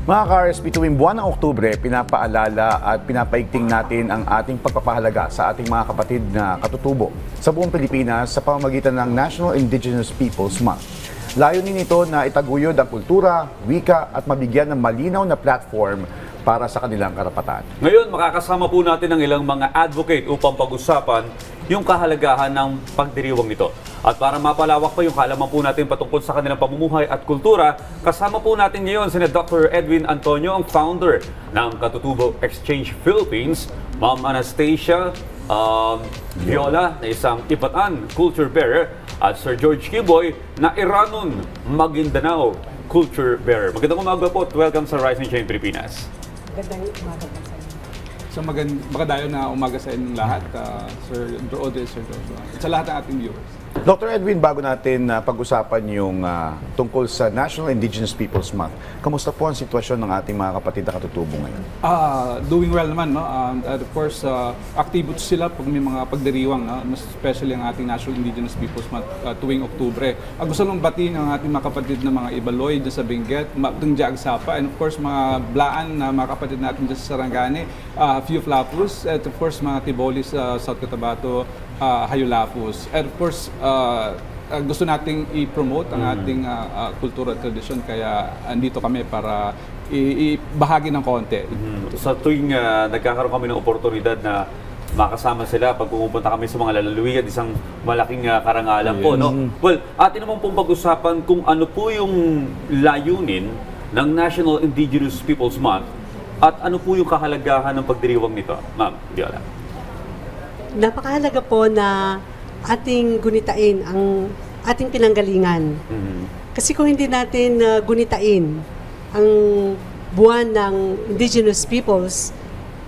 Mga ka-RSP, tuwing buwan ng Oktubre, pinapaalala at pinapaigting natin ang ating pagpapahalaga sa ating mga kapatid na katutubo sa buong Pilipinas sa pamamagitan ng National Indigenous Peoples Month. Layunin nito na itaguyod ang kultura, wika at mabigyan ng malinaw na platform para sa kanilang karapatan. Ngayon, makakasama po natin ang ilang mga advocate upang pag-usapan yung kahalagahan ng pagdiriwang nito. At para mapalawak pa yung kaalaman po natin patungkol sa kanilang pamumuhay at kultura, kasama po natin ngayon si Dr. Edwin Antonio, ang founder ng Katutubo Exchange Philippines, Ma'am Anastasia Viola, na isang Ipatan Culture Bearer, at Sir George Kiboy, na Iranon Maguindanao Culture Bearer. Magandang umaga po at welcome sa Rising Chain Pilipinas. Magandang umaga po sa inyo. So magadayo na umaga sa inyong lahat, Sir Audrey, Sir Joshua, sa lahat ng ating viewers. Dr. Edwin, bago natin pag-usapan yung tungkol sa National Indigenous Peoples Month, kamusta po ang sitwasyon ng ating mga kapatid na katutubo ngayon? Doing well naman, no? And of course, aktibo sila pag may mga pagdiriwang, no? Mas especially ang ating National Indigenous Peoples Month tuwing Oktubre. Gusto lang batiin ang ating mga kapatid na mga Ibaloy dyan sa Benguet, Maptung Jagsapa, and of course mga Blaan na mga kapatid natin dyan sa Sarangani, Few Flapus, and of course mga Tibolis sa South Cotabato, Hayulapus. And of course, gusto nating i-promote ang ating kultura at tradisyon, kaya andito kami para ibahagi ng konti. Sa tuwing nagkakaroon kami ng oportunidad na makasama sila pag pumupunta kami sa mga lalaluyan, isang malaking karangalan po, no? Well, atin naman pong pag-usapan kung ano po yung layunin ng National Indigenous Peoples Month at ano po yung kahalagahan ng pagdiriwang nito, Ma'am Viola. Napakahalaga po na ating gunitain ang ating pinanggalingan. Kasi kung hindi natin gunitain ang buwan ng indigenous peoples,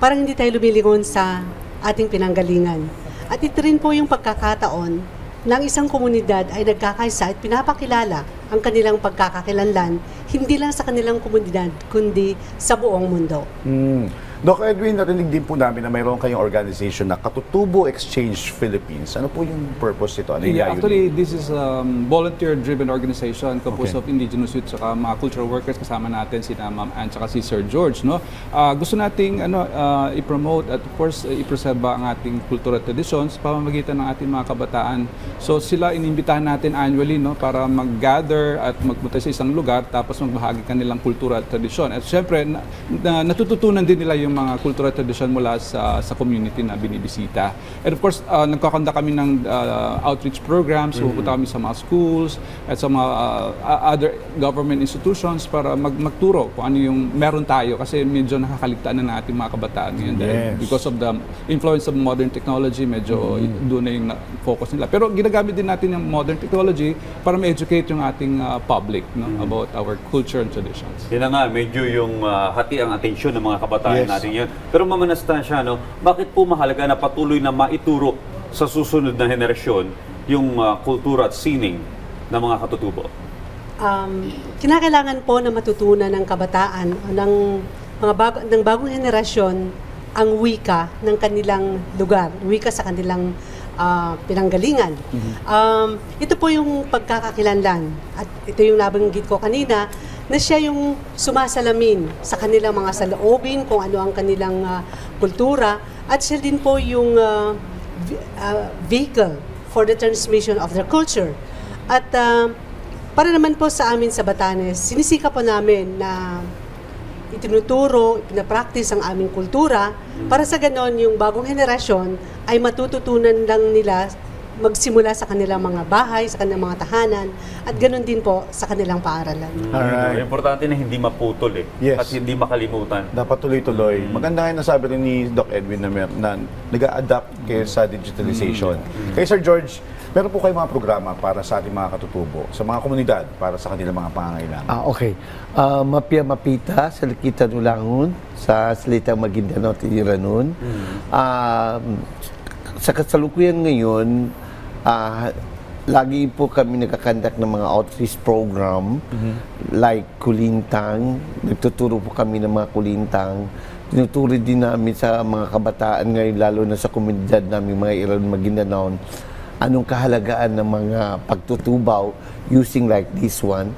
parang hindi tayo lumilingon sa ating pinanggalingan. At ito rin po yung pagkakataon ng isang komunidad ay nagkakaisa at pinapakilala ang kanilang pagkakakilanlan, hindi lang sa kanilang komunidad, kundi sa buong mundo. Dr. Edwin, narinig din po namin na mayroon kayong organization na Katutubo Exchange Philippines. Ano po yung purpose nito? Ano Yeah, actually, this is a volunteer-driven organization composed of indigenous youth at mga cultural workers. Kasama natin si Ma'am Ann at si Sir George. No? Gusto nating i-promote at of course i-preserba ang ating kultura at traditions pamamagitan ng ating mga kabataan. So sila inimbitahan natin annually, no, para mag-gather at magpunta sa isang lugar tapos magbahagi kanilang kultura at tradisyon. At syempre, natututunan din nila yung mga kultura at tradisyon mula sa community na binibisita. And of course, nagkakanda kami ng outreach programs, pupunta kami sa mga schools at sa mga other government institutions para magturo kung ano yung meron tayo, kasi medyo nakakaligtaan na ating mga kabataan ngayon dahil because of the influence of modern technology, medyo doon na yung focus nila. Pero ginagamit din natin yung modern technology para ma-educate yung ating public, no, about our culture and traditions. Yan na nga, medyo yung hati ang atensyon ng mga kabataan natin yan. Pero Ma'am Anastasia, no, bakit po mahalaga na patuloy na maituro sa susunod na henerasyon yung kultura at sining ng mga katutubo? Kinakailangan po na matutunan ng kabataan o ng bagong henerasyon ang wika ng kanilang lugar, wika sa kanilang pinanggalingan. Ito po yung pagkakakilanlan at ito yung nabanggit ko kanina na siya yung sumasalamin sa kanilang mga saloobin, kung ano ang kanilang kultura, at siya din po yung vehicle for the transmission of their culture. At para naman po sa amin sa Batanes, sinisika po namin na itinuturo, ipinapractice ang aming kultura para sa ganon yung bagong henerasyon ay matututunan lang nila magsimula sa kanilang mga bahay, sa kanilang mga tahanan, at ganoon din po sa kanilang paaralan. Alright. Importante na hindi maputol at hindi makalimutan. Dapat tuloy-tuloy. Maganda nga yung nasabi rin ni Doc Edwin na nag-a-adapt kayo sa digitalization. Kay Sir George, meron po kayong mga programa para sa ating mga katutubo, sa mga komunidad, para sa kanilang mga pangangailangan. Okay. Mapia Mapita, sa Likita Nulangon, sa Salitang Maguindanao, Iranon. Sa kasalukuyan ngayon, lagi po kami nagkakandak ng mga outreach program like kulintang. Nagtuturo po kami ng mga kulintang. Tinuturo din namin sa mga kabataan ngayon, lalo na sa komunidad namin, mga Iranon Maguindanao, anong kahalagaan ng mga pagtutubaw using like this one.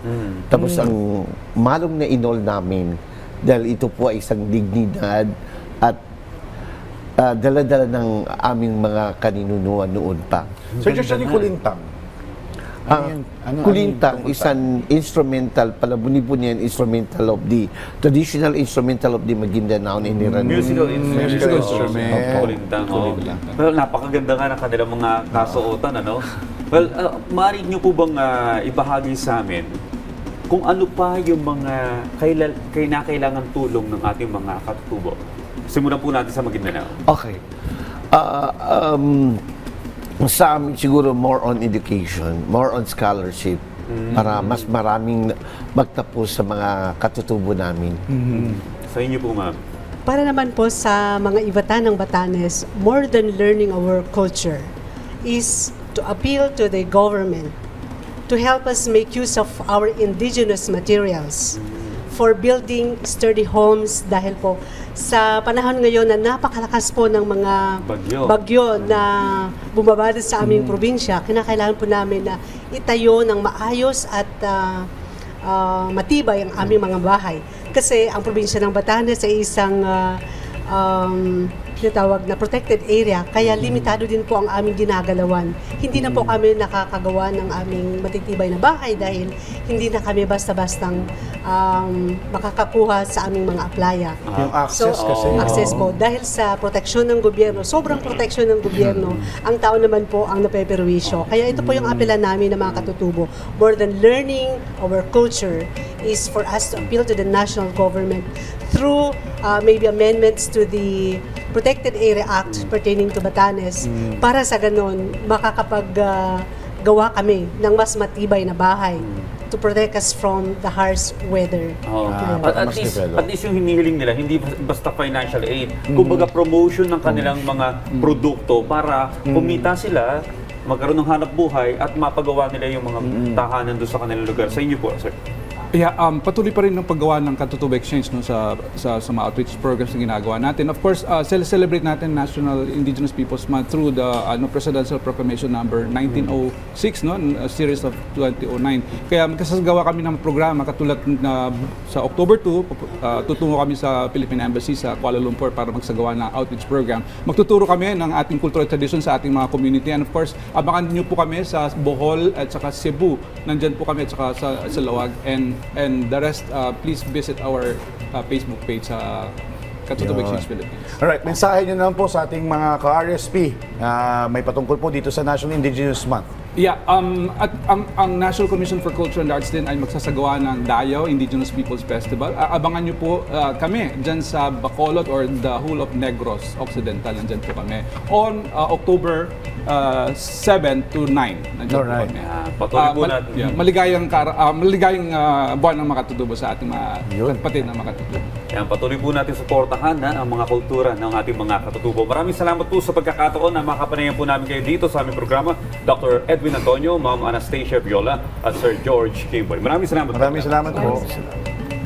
Tapos ang malong na inol namin dahil ito po ay isang dignidad at dala-dala ng aming mga kaninunuan noon pa. Sir George, ano yung kulintang? Kulintang is an instrumental, palabuni-buni yan, instrumental of the, traditional instrumental of the Maguindanao and Iniran. Musical instrument. Musical instrument. Kulintang. Well, napakaganda nga ng kanilang mga kasuotan, ano? Well, maaari niyo po bang ibahagi sa amin kung ano pa yung mga kailangan tulong ng ating mga katutubo? Simulan po natin sa Maguindanao. Okay. Sa amin siguro more on education, more on scholarship, para mas maraming magtapos sa mga katutubo namin. Sa inyo po, ma'am. Para naman po sa mga Ivatan ng Batanes, more than learning our culture is to appeal to the government to help us make use of our indigenous materials for building sturdy homes dahil po sa panahon ngayon na napakalakas po ng mga bagyo na bumabada sa aming probinsya, kinakailangan po namin na itayo ng maayos at matibay ang aming mga bahay. Kasi ang probinsya ng Batanes ay isang tinatawag na protected area, kaya limitado din po ang aming ginagalawan. Hindi na po kami nakakagawa ng aming matitibay na bahay dahil hindi na kami basta-bastang makakakuha sa aming mga aplaya. Yung access kasi. Access po. Dahil sa proteksyon ng gobyerno, sobrang proteksyon ng gobyerno, ang tao naman po ang napeperwisyo. Kaya ito po yung apelan namin ng mga katutubo. More than learning our culture is for us to appeal to the national government through maybe amendments to the Protected Area Act pertaining to Batanes para sa ganun makakapaggawa kami ng mas matibay na bahay to protect us from the harsh weather. At least yung hinihiling nila, hindi basta financial aid, kumbaga promotion ng kanilang mga produkto para kumita sila, magkaroon ng hanap buhay at mapagawa nila yung mga tahanan doon sa kanilang lugar. Sa inyo po, sir. Yeah, patuloy pa rin ng paggawa ng Katutubo Exchange no, sa mga outreach programs na ginagawa natin. Of course, celebrate natin National Indigenous Peoples Month through the Presidential Proclamation number 1906, no, a series of 2009. Kaya magkasagawa kami ng programa katulad na sa October 2, tutungo kami sa Philippine Embassy sa Kuala Lumpur para magsagawa ng outreach program. Magtuturo kami ng ating cultural tradition sa ating mga community. And of course, abangan niyo po kami sa Bohol at saka Cebu. Nandyan po kami at saka sa Lawag. And the rest, please visit our Facebook page sa Katutubo Exchange Philippines. Alright, mensahe nyo naman po sa ating mga ka-RSP may patungkol po dito sa National Indigenous Month. Yeah, at ang National Commission for Culture and Arts din ay magsasagawa ng Dayaw Indigenous Peoples Festival. Abangan nyo po kami dyan sa Bacolod or the whole of Negros Occidental. Nandyan po kami. On October 7 to 9. Nandyan po kami. Patuloy po natin. Maligayang buwan ng makatutubo sa ating mga kapatid na makatutubo. Yan, patuloy po natin suportahan ang mga kultura ng ating mga katutubo. Maraming salamat po sa pagkakataon na makapanayan po namin kayo dito sa aming programa. Dr. Edwin Antonio, Ma'am Anastasia Viola at Sir George Kimboy. Maraming salamat. Maraming salamat po.